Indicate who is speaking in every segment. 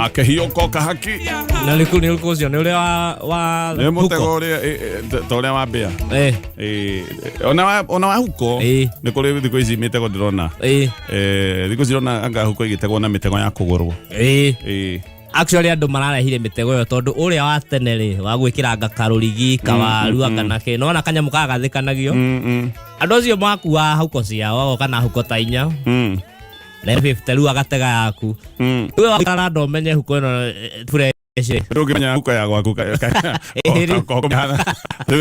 Speaker 1: Kĩhioko kahaki.
Speaker 2: Na nĩ ũcio nĩ ũrĩa wa
Speaker 1: nĩ mũtego ũrĩa ta ũrĩa wa mbĩa. Ona wa huko nĩ kũrĩ thikũ ici mĩtego ndĩrona. Thikũ ici ndĩrona anga huko igĩtegwo na mĩtego ya kũgũrwo.
Speaker 2: Actually andũ mararehire mĩtego ĩyo tondũ ũrĩa wa tene rĩ wa gwĩkĩra anga karũrigi kawaru anga nake no na kanyamũ kagathĩkanagio andũ acio makua huko ciao kana huko ta inya na 50 rĩu agatega yaku rĩu wakara ndo menye huko ĩno fresh
Speaker 1: ndũngĩmenya huko ya gwaku rĩu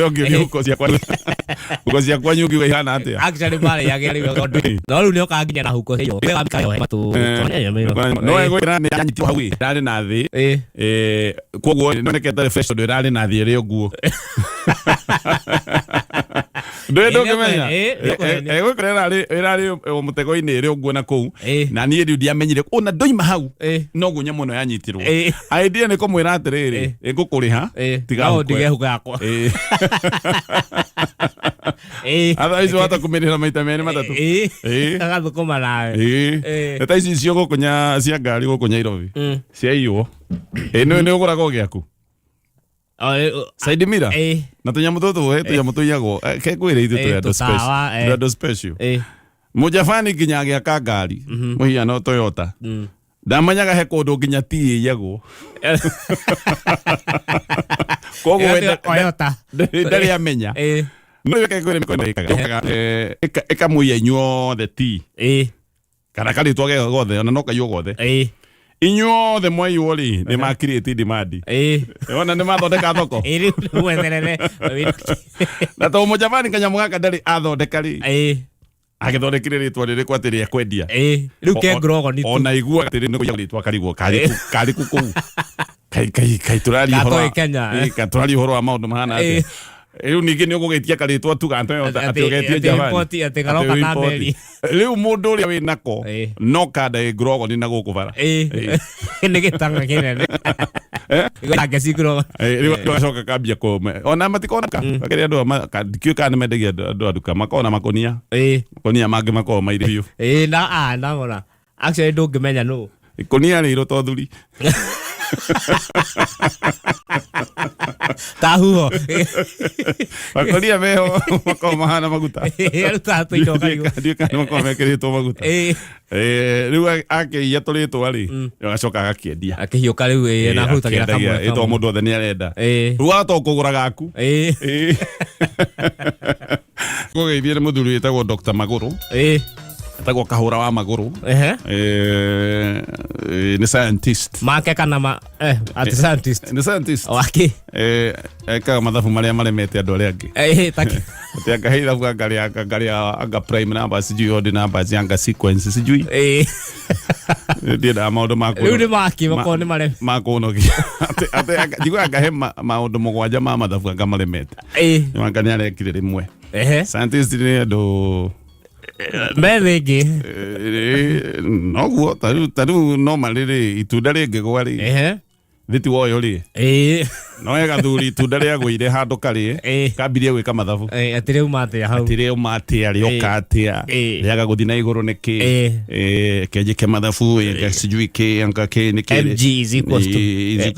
Speaker 1: ũngĩthiĩ huko ciakwa nyũngiuga ihana atĩa
Speaker 2: actually mare yagĩa rĩu no rĩu nĩ ũkanginya na huko ĩyo wega mikayo matũ
Speaker 1: no ĩgwĩra nĩ yanyitirwo hau ĩrarĩ na thĩ koguo nĩonekete fresh tondũ ĩrarĩ na thĩ ĩrĩ ũguo ndũngĩmenya egũkorera ĩrarĩ mũtego-inĩ ĩrĩ ũguo na kũu na niĩ rĩu ndiamenyire ona ndoima hau noguo nyamũ ĩno yanyitirwo idea nĩ kũmwĩra atĩrĩrĩ ngũkũrĩha tiga
Speaker 2: huko yakwa
Speaker 1: otherwise wata kũmĩrĩha maita merĩ matatũ
Speaker 2: agathũkũma nawe
Speaker 1: ta ici cio gũkũnya cia ngari gũkũnya Nairobi ciaiywo nĩ ũgũraga gĩaku Side mirror na tũnyamũ tũtũ tũnyamũ tũiyagwo kegwĩre ithuĩ tũrĩa special mũjabani nginya agĩaka ngari mũhiano Toyota ndamenyaga he kũndũ nginya ĩiyagwo koguo ndarĩ amenya no kegwĩre mĩkono ĩkamũiya inyuothe ti kana karĩtwa gega gothe ona no kaiywo gothe inyuothe mwaiywo rĩ nĩ makirĩti demand ona nĩ mathondeka thoko na to mũjabani kanyamũ gaka ndarĩ athondeka rĩ agĩthondekire rĩtwa rĩrĩkũ atĩ rĩa kwendia
Speaker 2: rĩu kengrogo nĩ
Speaker 1: ona igua atĩ nĩ kũiya rĩtwa karigwo karĩ kũu kai tũrari ũhoro wa maũndũ mahana atĩ rĩu ningĩ nĩ ũgũgĩtia karĩtwa tu atĩ ũgetie Javani rĩu mũndũ ũrĩa wĩ nako no kanda grogo ni na gũkũ bara
Speaker 2: nĩ gĩtanga kĩnene gĩtanga grogo
Speaker 1: rĩu gacoka kambia kũme ona matikonaka akĩrĩ andũ ndikĩũĩ kana nĩ mendagia andũ a duka makona makonia mangĩ makorwo mairĩ biũ
Speaker 2: na ngona actually ndũngĩmenya nũ
Speaker 1: ikonia rĩirwo to thuri
Speaker 2: tahuho
Speaker 1: makonia meho makoma mahana maguta
Speaker 2: aruta tũindo kaigo
Speaker 1: ndio kana makoma mekĩrĩtwo maguta rĩu akĩiya tũrĩtwa rĩ agacoka agakĩendia
Speaker 2: akĩhiũka rĩu na hutagĩra kamwe
Speaker 1: ĩtwo mũndũ othe nĩ arenda rĩu ato kũgũra gaku gũgeithie nĩ mũthuri wĩtagwo Dr. Magũrũ tagwo kahũra wa magũrũ nĩ scientist
Speaker 2: make kana ati scientist
Speaker 1: nĩ scientist
Speaker 2: wake
Speaker 1: ekaga mathabu marĩa maremete andũ arĩa angĩ
Speaker 2: taki
Speaker 1: anga hithabu anga prime number sijui odd numbers anga sequence sijui ndienda maũndũ makũ
Speaker 2: rĩu nĩ maki makoo nĩ mareme
Speaker 1: makũnogia atĩ njiguaga ngahe maũndũ mũgwanja ma mathabu anga maremete anga nĩ arekire rĩmwe scientist nĩ andũ
Speaker 2: methĩngĩ
Speaker 1: noguo tarĩu no marĩrĩ itunda rĩngĩgwa rĩ thiti woyo rĩ no gathuri itunda rĩagũire handũ karĩ kambirie gwĩka mathabu
Speaker 2: atĩ rĩu matĩa hau
Speaker 1: atĩ rĩu matĩa rĩoka atĩa rĩaga gũthiĩ na igũrũ nĩkĩ kĩanjĩke mathabu sijui kĩ anga kĩ nĩkĩ
Speaker 2: mg is equal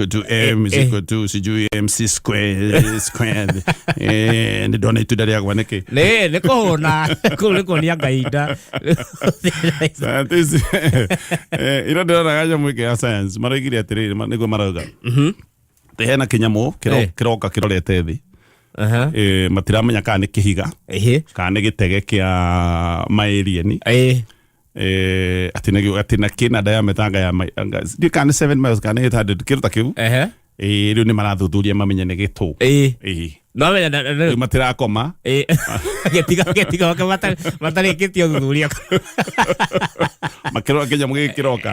Speaker 2: to
Speaker 1: m is equal to sijui mc squared nĩ ndona itunda rĩagwa nĩkĩ
Speaker 2: nĩ kũhũna kũu nĩ kuonia ngahinda
Speaker 1: ira ndĩrona ganyamũ gĩkĩ ya science maraigire atĩrĩrĩ nĩguo marauga hena kĩnyamũ kĩroka kĩrorete thĩ matiramenya kana nĩ kĩhiga kana nĩ gĩtege kĩa maalieni atĩ na kĩna diameter anga ya kana 7 miles kana 800 kĩruta kĩu rĩu nĩ marathuthuria mamenye nĩ gĩtũ
Speaker 2: no menya
Speaker 1: matirakoma
Speaker 2: gĩtiga matarĩkĩtie ũthuthuria
Speaker 1: makĩrora kĩnyamũ gĩkĩ kĩroka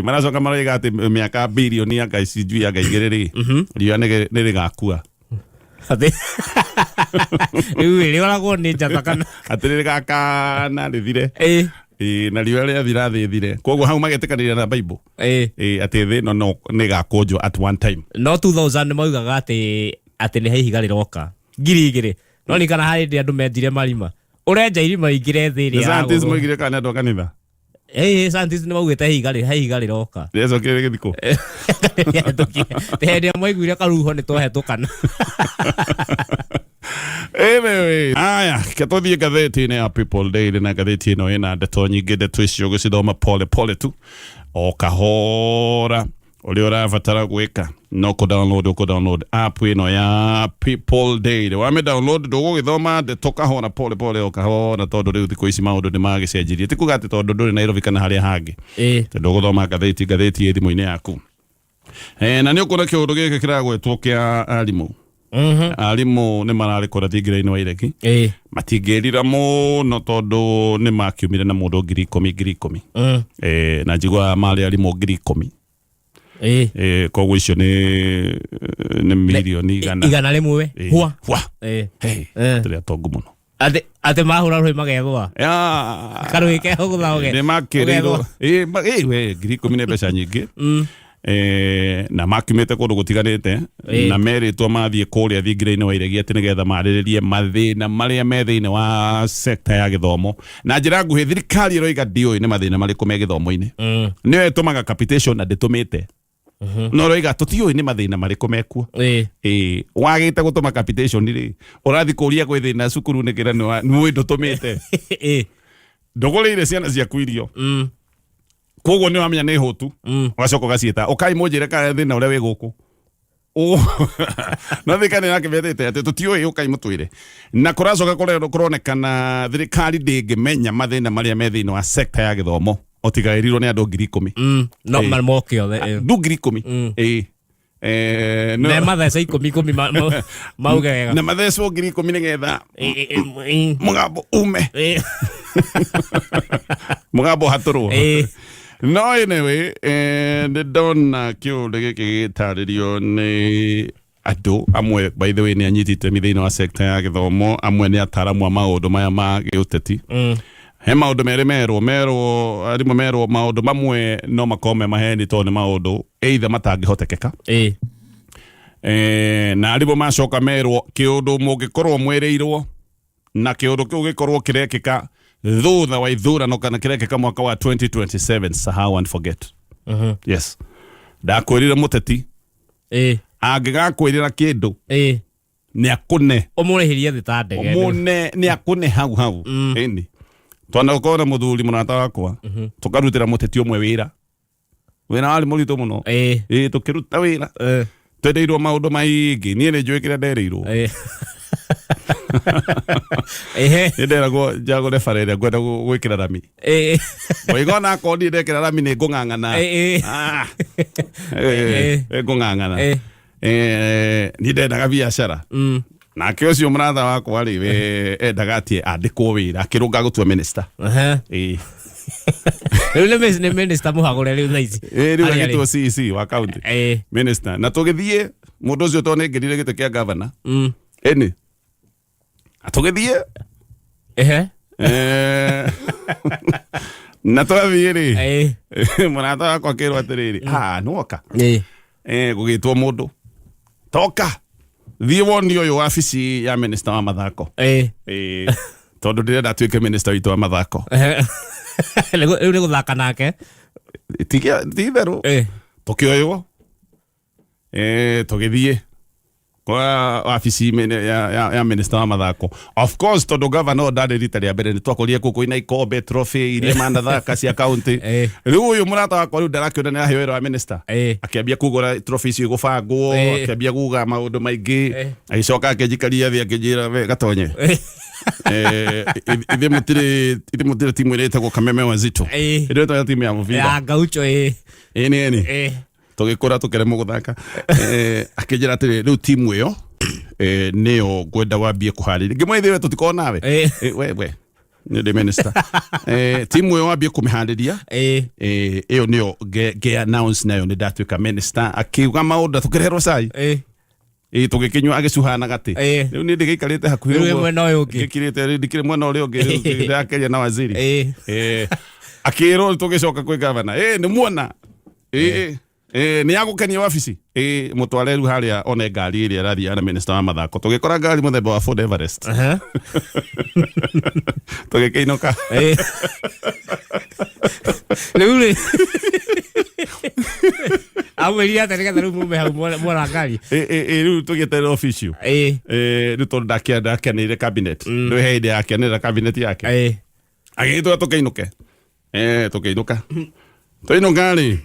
Speaker 1: maracoka maroiga atĩ mĩaka birioni anga sijui anga igĩrĩ rĩ riũa nĩ rĩgakua
Speaker 2: rĩu rĩoragwo nĩ njata kana
Speaker 1: atĩ rĩgakana rĩthire na riũa rĩathira thĩ thire koguo hau magĩtĩkanĩria na Bible atĩ thĩ no nĩ gakũnjwo at one time
Speaker 2: no 2000 nĩ maugaga atĩ nĩ ihiga rĩroka ngiri igĩrĩ no ni kana harĩ andũ menjire marima ũrenja irima ingĩre thĩ rĩa
Speaker 1: scientist moigire kana andũ a kanitha
Speaker 2: scientist nĩ maugĩte higa rĩroka.
Speaker 1: Rĩacokire gĩthiko.
Speaker 2: Tehendia mwaiguire karuho nĩ twahetũkana.
Speaker 1: Anyway, aya, katũthiĩ ngathĩti-inĩ ya People Daily na ngathĩti ĩno ĩna ndeto nyingĩ, ndeto icio gũcithoma pole tu o kahora. Ũrĩa ũrabatara gwĩka no kũ-download app ĩno ya People Daily. Wame-download ndũgũgĩthoma ndeto kahora pole o kahora, tondũ rĩu thikũ ici maũndũ nĩ magĩcenjirie. Ti kuga atĩ tondũ ndũrĩ Nairobi kana harĩa hangĩ ndũgũthoma ngathĩti ĩ thimũ-inĩ yaku. Na nĩ ũkuona kĩũndũ gĩkĩ kĩragwĩtwo kĩa arimũ. Arimũ nĩ mararĩ kũrĩa thingira-inĩ wa iregi, matingĩrira mũno tondũ nĩ makiumire na mũndũ 10,000 na njiguaga marĩ arimũ 10,000. Koguo icio nĩ milioni igana
Speaker 2: rĩmwe hwa
Speaker 1: tũrĩa tongu mũno
Speaker 2: atĩ mahũra rũĩ magethwa karũĩ keho gũthaoge
Speaker 1: nĩ makĩrĩirwo 10,000 nĩ mbeca nyingĩ. Na makiumĩte kũndũ gũtiganĩte na merĩtwo mathiĩ kũrĩa thingira-inĩ wa iregi atĩ nĩgetha marĩrĩrie mathĩna marĩa me thĩinĩ wa sector ya gĩthomo. Na njĩra nguhĩ thirikari ĩroiga ndiũĩ nĩ mathĩna marĩkũ me gĩthomo-inĩ, nĩyo ĩtũmaga capitation na ndĩtũmĩte. No roiga tũtiũĩ nĩ mathĩna marĩkũ mekuo. Wagĩte gũtũma capitation rĩ, ũrathi kũria gwĩ thĩna cukuru nĩkĩra nĩwe ndũtũmĩte. Ndũgũrĩire ciana ciaku irio, koguo nĩ wamenya nĩ hũtu, ũgacoka ũgaciĩta ũkai mũnjĩre kana thĩna ũrĩa wĩ gũkũ. No thirikari nĩrakĩmethĩte atĩ tũtiũĩ, ũkai mũtwĩre. Na kũracoka kũronekana thirikari ndĩngĩmenya mathĩna marĩa me thĩinĩ wa sector ya gĩthomo, ũtigaĩrirwo nĩ andũ 10,000.
Speaker 2: No marmoke othe.
Speaker 1: Andũ 10,000.
Speaker 2: Na mathece 10,000 mauge wega.
Speaker 1: Na mathecwo 10,000 nĩgetha mũgambo ume. Mũgambo hatũrwo. No anyway, ndona kĩũndũ gĩkĩ gĩtarĩrio nĩ andũ amwe, by the way, nĩ anyitĩte thĩinĩ wa sector ya gĩthomo, amwe nĩ ataramu a maũndũ maya ma gĩũteti. He maũndũ merwo arimũ merwo maũndũ mamwe no makorwo me maheni tondũ nĩ maũndũ either matangĩhotekeka. Na arimũ macoka merwo kĩũndũ mũngĩkorwo mwĩrĩirwo na kĩũndũ kĩu gĩkorwo kĩrekĩka thutha wa ithurano kana kĩrekĩka mwaka wa 2027, sahau and forget. Yes, ndakwĩrire mũteti angĩgakwĩrĩra kĩndũ nĩ akũne,
Speaker 2: ũmũrĩhĩrie thĩ ta ndege,
Speaker 1: ũmũne nĩ akũne hau. Ĩni twanakorwo na mũthuri mũrata wakwa tũkarutĩra mũteti ũmwe wĩra warĩ mũritũ mũno. Tũkĩruta wĩra twendeirwo maũndũ maingĩ, niĩ nĩ njũĩ kĩrĩa nderĩirwo. Nderagwo njagũre bara ĩrĩa ngwenda gwĩkĩra rami, waigona akorwo niĩ ndekĩra rami nĩ ngũng'ang'ana, ngũng'ang'ana. Niĩ ndendaga biacara, nake ũcio mũratha wakwa rĩ we endaga atĩ andĩkwo wĩra akĩrũnga gũtua minister.
Speaker 2: Rĩu nĩ minister mũhagũre rĩu thaa ici,
Speaker 1: rĩu agĩtwo CEC wa county minister. Na tũgĩthiĩ mũndũ ũcio tondũ nĩngĩrire gĩtĩ kĩa governor, ĩni tũgĩthiĩ na twathiĩ rĩ, mũrata wakwa akĩrwo atĩrĩrĩ, nwoka gũgĩtwo mũndũ toka thiĩ woni ũyũ wabici ya minister wa mathako, tondũ ndĩrenda atuĩke minister witũ wa mathako.
Speaker 2: Rĩu nĩ gũthaka nake
Speaker 1: ti itherũ. Tũkĩoywo tũgĩthiĩ kwa wabici ya minister wa mathako. Of course tondũ governor ndarĩ rita rĩa mbere nĩ twakũrire kũkũina ikombe trophy iria manathaka cia county. Rĩu ũyũ mũrata wakwa rĩu ndarakĩona nĩ aheo wĩra wa minister, akĩambia kugũra trophy icio igũbangwo, akĩambia kuga maũndũ maingĩ, agĩcoka akĩnjikaria thĩ akĩnjĩra we Gatonye, ithe mũtirĩ timu ĩrĩa ĩtagwo Kameme Wazito, ĩrĩa ĩtagwo timu ya mũbira
Speaker 2: Gaucho.
Speaker 1: Ĩni tũgĩkũra tũkĩremwo gũthaka. Akĩnjĩra atĩrĩ rĩu timu ĩyo nĩyo ngwenda wambie kũharĩria. Ngĩmwĩra we tũtikorwo nawe we nĩ ndĩ minister, timu ĩyo wambie kũmĩharĩria, ĩyo nĩyo ngĩ-announce nayo nĩ ndatuĩka minister. Akiuga maũndũ tũkĩreherwo cai, tũgĩkĩnyua agĩcuha na gatĩ. Rĩu nĩ ndĩgĩikarĩte hakuhĩ ũguo ngĩkirĩte ndikĩrĩ mwena ũrĩa ũngĩ ndĩrakeria na waziri. Akĩrwo tũgĩcoka kwĩ governor, nĩ muona nĩ yagũkenia wabici, mũtware rĩu harĩa one ngari ĩrĩa ĩrathiĩ na minister wa mathako. Tũgĩkora ngari mũthemba wa Ford Everest, tũgĩkĩinũka
Speaker 2: Rĩu Awĩria atĩ nĩgetha rĩu mume hau mũrangari.
Speaker 1: Rĩu tũgĩeterera official. Rĩu tondũ ndakianĩire cabinet. Rĩu he hĩndĩ yakianĩrĩra cabinet yake. Agĩtũra tũkĩinũke. Tũkĩinũka. Tũinũka rĩ.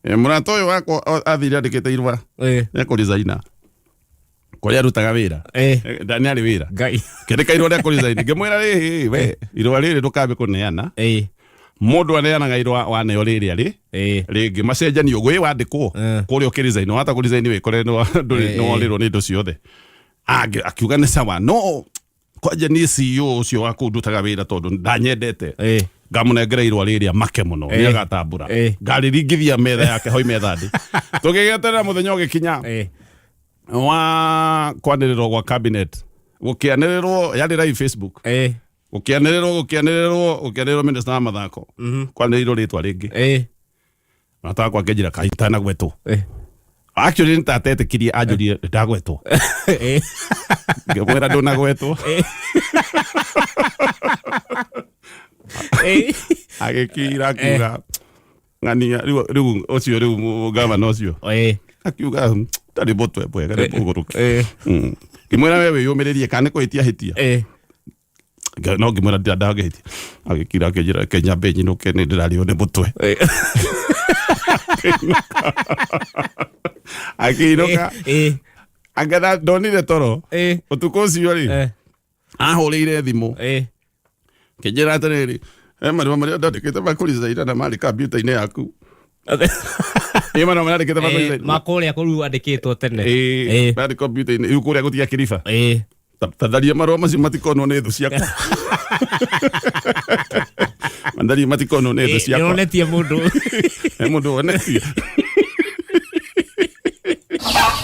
Speaker 1: Mũrata ũyũ wakwa athire andĩkĩte irũa. Nĩekũresigna. Kũrĩa arutaga wĩra. Ndarĩ wĩra. Kĩndĩka irũa rĩa kũresign. Ngĩmwĩra rĩrĩ we irũa rĩrĩ ndũkambe kũneana. Mũndũ aneanaga irũa waneo rĩrĩa rĩngĩ macenjanio gwĩ wandĩkwo kũrĩa ũkĩresign wata kũresign wĩkore nĩworĩrwo nĩ indo ciothe. Akiuga nĩ sawa no kwanja niĩ CEO ũcio wa kũu ndutaga wĩra tondũ ndanyendete. Ngamũnengera irũa rĩrĩa make mũno nĩagatambũra. Ngarĩringithia metha yake hoi metha ndĩ. Tũgĩgĩeterera mũthenya ũgĩkinya wa kwanĩrĩrwo gwa cabinet gũkĩanĩrĩrwo yarĩ live Facebook. Gũkĩanĩrĩrwo minister wa mathako kwanĩrĩirwo rĩtwa rĩngĩ. Mũrata wakwa akĩnjĩra kaĩ itanagwetwo. Actually nĩtatetĩkirie anjũrie ndagwetwo. Ngĩmwĩra ndũnagwetwo. Agĩkira akiuga ng'ania rĩu ũcio rĩu gavana ũcio akiuga ndarĩ mũtwe mwega nĩ mũgũrũke. Ngĩmwĩra we wĩyũmĩrĩrie kana nĩ kũhĩtia hĩtia. No ngĩmwĩra ndagĩhĩtia. Agĩkira akĩnjĩra Kenya benyi nũke nĩ ndĩrarĩo nĩ mũtwe. Akĩinũka. Angĩtha ndonire toro. Ũtukũ ũcio rĩ ahũrĩire thimũ. Kĩnjĩra atĩrĩrĩ marũa marĩa ndandĩkĩte ma kũresign na marĩ kambiuta-inĩ yaku. Marũa marĩa ndandĩkĩte ma kũresign
Speaker 2: makũrĩa kũrĩa andĩkĩtwo tene.
Speaker 1: Marĩ kambiuta-inĩ rĩu kũrĩa gũtiga kĩriba. Tatharia marũa macio matikonwo nĩ thũ ciakwa. Mandari matikonwo nĩ thũ ciakwa.
Speaker 2: Nĩonetie mũndũ.
Speaker 1: Mũndũ onetie.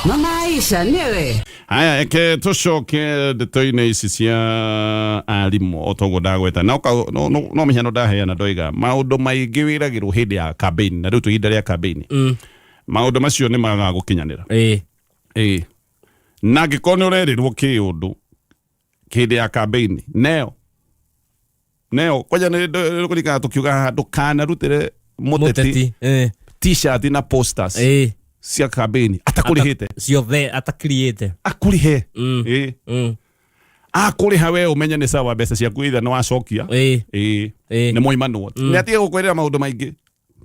Speaker 3: Mama Aisha niwe.
Speaker 1: Haya eke tũcoke ndeto-inĩ ici cia arimũ o toguo ndagweta no mĩhiano ndaheana ndoiga maũndũ maingĩ wĩragĩrwo hĩndĩ ya campaign na rĩu tũ ihinda rĩa campaign. Maũndũ macio nĩ magaga gũkinyanĩra. Na angĩkorwo nĩ ũrerĩrwo kĩũndũ hĩndĩ ya campaign neo kwanja nĩ kũrikana tũkiuga ndũkanarutĩre mũteti t-shirt na posters cia campaign atakũrĩhĩte
Speaker 2: ciothe atakiriĩte
Speaker 1: akũrĩhe. Akũrĩha we ũmenye nĩ sawa mbeca ciaku itha nĩ wacokia nĩ moimanwo nĩ atige gũkwĩrĩra maũndũ maingĩ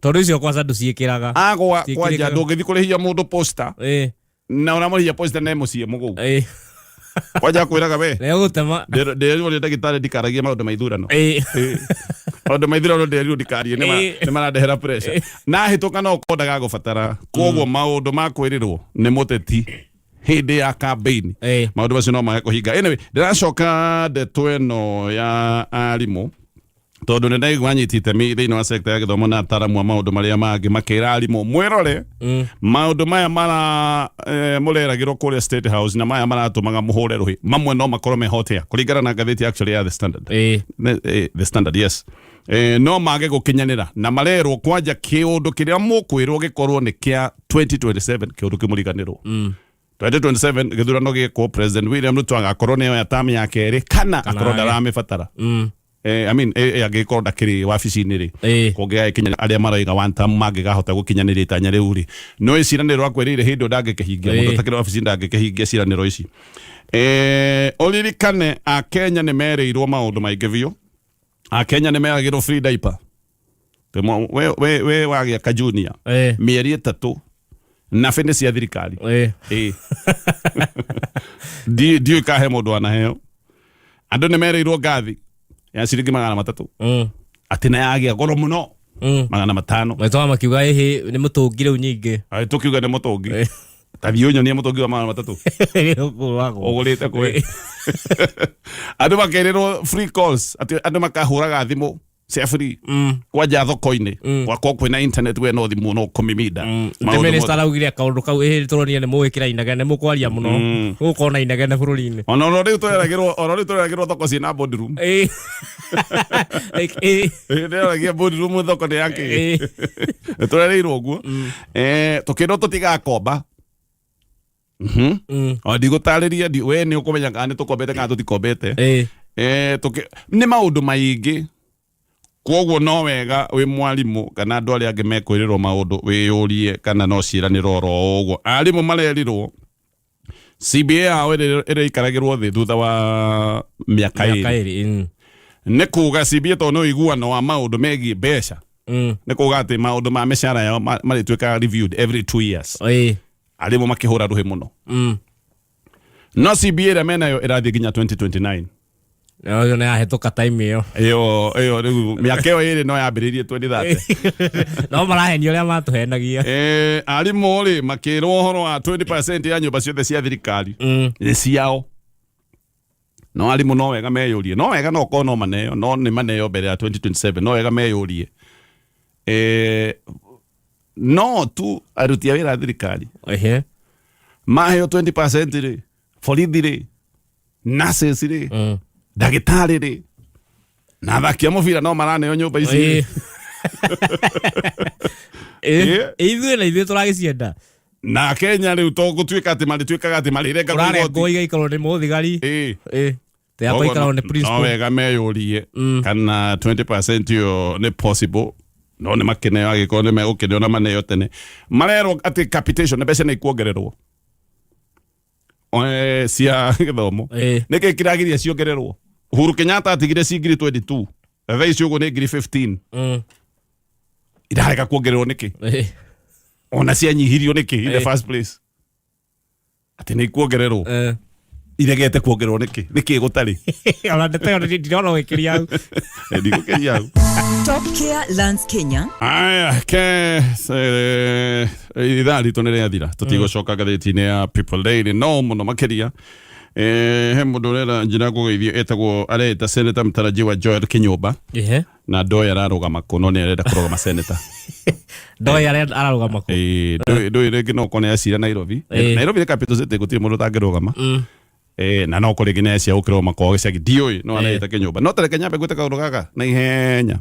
Speaker 2: tondũ icio kwanza ndũciĩkĩraga
Speaker 1: agwa kwanja ndũngĩthiĩ kũrĩhia mũndũ poster na ũramũrĩhia poster nĩ mũciĩ mũgũu kwanja kwĩraga we
Speaker 2: nĩgũtema
Speaker 1: ndĩrĩrwo nĩ ndagĩtarĩ ndikaragie maũndũ ma ithurano. Maũndũ ma ithurano ndĩrĩrwo ndikarie nĩ marandehera pressure na hĩtũka no kondaga gũbatara koguo maũndũ ma kwĩrĩrwo nĩ mũteti hĩndĩ ya campaign maũndũ macio no mage kũhinga. Anyway ndĩracoka ndeto ĩno ya arimũ tondũ nĩ ndaigua nyitĩte thĩinĩ wa sector ya gĩthomo na ataaramu a maũndũ marĩa mangĩ makĩra arimũ mwĩrore maũndũ maya mũreragĩrwo kũrĩa State House na maya maratũmaga mũhũre rũhĩ mamwe no makorwo mehotea kũringana na ngathĩti actually ya The Standard. The Standard yes. No mage gũkinyanĩra na marerwo kwanja kĩũndũ kĩrĩa mũkwĩrwo gĩkorwo nĩ kĩa 2027 kĩũndũ kĩmũriganĩrwo. 2027 gĩthurano gĩkwo President William Ruto agakorwo nĩyo ya term ya kerĩ kana akorwo ndaramĩbatara. I mean agĩkorwo ndakĩrĩ wabici-inĩ rĩ kũngĩgagĩkinya arĩa maraiga one term mangĩgahota gũkinyanĩria itanya rĩu rĩ no iciranĩro akwĩrĩire hĩndĩ ndangĩkĩhingia mũndũ atakĩrĩ wabici ndangĩkĩhingia ciranĩro ici. Ũririkane Akenya nĩ merĩirwo maũndũ maingĩ biũ. Akenya nĩ meragĩrwo free diaper we wagĩa ka junior mĩeri 3 na bene cia thirikari. Ndiũ ikahe mũndũ anaheo. Andũ nĩ merĩirwo ngathi ya ciringi 300 atĩ na yagĩa goro mũno 500
Speaker 2: wetwa makiuga ĩhĩ nĩ mũtũngi rĩu nyingĩ
Speaker 1: tũkiuga nĩ mũtũngi tathi ũnyo nĩ mũtũngi wa 300 ũgũrĩte kwĩ. Andũ makerĩrwo free calls atĩ andũ makahũraga thimũ cia free kwanja thoko-inĩ gwakwa kwĩna internet we no thimũ no kũmĩminda.
Speaker 2: Minister araugire kaũndũ kau tũronire nĩ mũgwĩkĩra inegene mũkwaria mũno gũkorwo na inegene bũrũri-inĩ. Ona rĩu tũreragĩrwo thoko ciĩna boardroom. Ndĩreragia boardroom thoko nĩ yake tũrereirwo ũguo tũkĩrwo tũtigakomba. Ndigũtarĩria we nĩ ũkũmenya kana nĩ tũkombete kana tũtikombete. Nĩ maũndũ maingĩ
Speaker 1: Koguo no wega wi mwalimu kana andu aria angi mekwirirwo maundu wiyurie kana no ciiraniro ro uguo arimu marerirwo CBA ao ire ikaragirwo thi thutha wa miaka iri ne kuga CBA to no iguano wa maundu megie mbeca ne kuga ati maundu ma meshara yao maritweka reviewed every 2 years arimu makihura ruhi muno no CBA ira menayo irathi ginya 2029
Speaker 2: yo ne ahetoka time yo
Speaker 1: riu miaka yo iri no yambiririe 2030
Speaker 2: no marahenio ria matuhenagia
Speaker 1: arimu ri makirwo horo wa 20% ya nyumba ciothe cia thirikari ni ciao no arimu no wega meyurie no wega no kono maneo no ni maneo mbere ya 2027 no wega meyurie no tu aruti a wira thirikari maheo 20% ri borithi ri nurses ri ndagitari ri na athaki a mubira no maraneo nyumba ici
Speaker 2: ithuĩ tũragĩcienda
Speaker 1: na Kenya riu to gũtuĩka atĩ marĩtuĩkaga atĩ marĩrenga
Speaker 2: ũrarengwo igaikarwo nĩ mũthigari teakwa ikarwo nĩ principal
Speaker 1: no wega meyũrie kana 20% yo nĩ possible no nĩ makeneo agĩkorwo nĩ megũkeneo na maneo tene marerwo atĩ capitation nĩ mbeca nĩ ikuongererwo cia gĩthomo nĩkĩ kĩragiria ciongererwo Uhuru Kenyatta atigire cingiri 22 thaa ici ũguo nĩ ngiri 15 irareka kuongererwo nĩkĩ ona cianyihirio nĩkĩ in the first place ati nĩ kuongererwo iregete kuongererwo nĩkĩ gũtarĩ
Speaker 2: ona ndeteo ndirona wĩkĩria hau
Speaker 1: ndigũkĩria hau
Speaker 4: Top Care Lands Kenya
Speaker 1: aya ithaa ritũ nĩ rĩathira tũtigũcoka ngathĩti-inĩ ya People Daily no mũno makĩria he mũndũ ũrera njĩra kũgeithio etagwo areta Senator mtarajiwa Joel Kinyũmba na ndoya ararũgama kũ no nĩ arenda kũrũgama senator
Speaker 2: ndoya ararũgama kũ
Speaker 1: ndũĩ rĩngĩ no kone acira Nairobi nĩ capital city gũtirĩ mũndũ ũtangĩrũgama na no kũrĩ nginya cia gũkĩrũgama kwao gĩcagi ndiũĩ no areta Kinyũmba no tareke nyambe gwĩte kaũndũ gaka na ihenya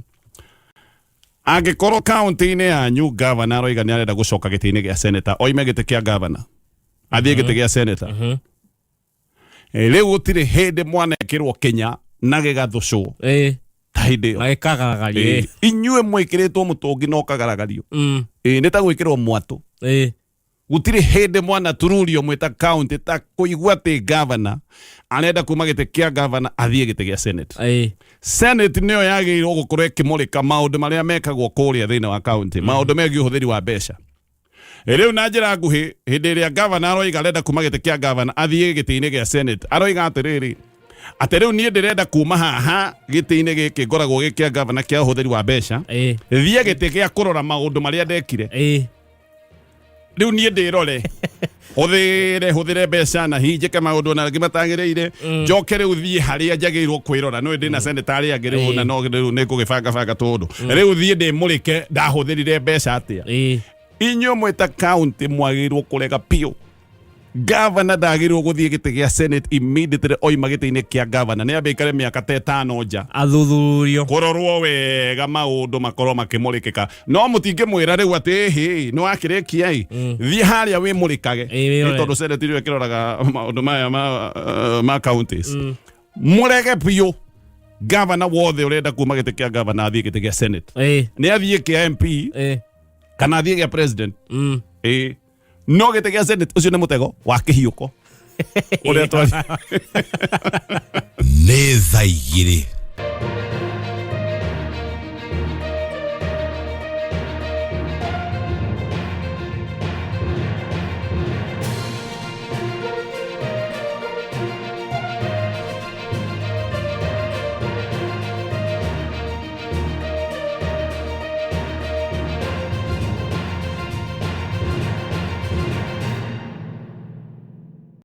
Speaker 1: angĩkorwo kaunti-inĩ yanyu governor aroiga nĩ arenda gũcoka gĩtĩ-inĩ gĩa senator oime gĩtĩ kĩa governor athiĩ gĩtĩ gĩa senator rĩu gũtirĩ hĩndĩ mwana ekĩrwo Kenya na gĩgathũcwo ta hĩndĩ ĩyo
Speaker 2: ĩkagaragario
Speaker 1: inyuĩ mwĩkĩrĩtwo mũtũngi no kagaragario nĩ ta gwĩkĩrwo mwatũ gũtirĩ hĩndĩ mwana tururio mwĩta county ta kũigua atĩ governor arenda kuma gĩtĩ kĩa governor athiĩ gĩtĩ gĩa senate senate nĩyo yagĩrĩirwo gũkorwo ĩkĩmũrĩka maũndũ marĩa mekagwo kũrĩa thĩinĩ wa county maũndũ megiĩ ũhũthĩri wa mbeca rĩu na njĩra nguhĩ hĩndĩ ĩrĩa governor aroiga arenda kuma gĩtĩ kĩa governor athiĩ gĩtĩ-inĩ gĩa senate aroiga atĩrĩrĩ atĩ rĩu niĩ ndĩrenda kuma haha gĩtĩ-inĩ gĩkĩ ngoragwo gĩkĩa governor kĩa ũhũthĩri wa mbeca thiĩ gĩtĩ gĩa kũrora maũndũ marĩa ndekire rĩu niĩ ndĩrore hũthĩre mbeca na hinjĩke maũndũ na angĩ matagĩrĩire njoke rĩu thiĩ harĩa njagĩrĩirwo kwĩrora no ndĩ na senator arĩa angĩ rĩu na no rĩu nĩ kũgĩbanga tũndũ rĩu thiĩ ndĩmũrĩke ndahũthĩrire mbeca atĩa inyuĩ mwĩta county mwagĩrĩirwo kũrega piũ governor ndagĩrĩirwo gũthiĩ gĩtĩ gĩa senate immediately oima gĩtĩ-inĩ kĩa governor nĩ ambĩikare mĩaka ta 5 nja
Speaker 2: athuthurio
Speaker 1: kũrorwo wega maũndũ makorwo makĩmũrĩkĩka no mũtingĩmwĩra rĩu atĩ hĩ nĩ wakĩrĩkia thiĩ harĩa wĩmũrĩkage nĩ tondũ senate rĩu ĩkĩroraga maũndũ maya ma counties mũrege piũ governor wothe ũrenda kuma gĩtĩ kĩa governor athiĩ gĩtĩ gĩa senate nĩ athiĩ kĩa MP kana athiĩ gĩa president no gĩtĩ gĩa senate ũcio nĩ mũtego wa kĩhiũko ũrĩa twari
Speaker 5: nĩ thaa igĩrĩ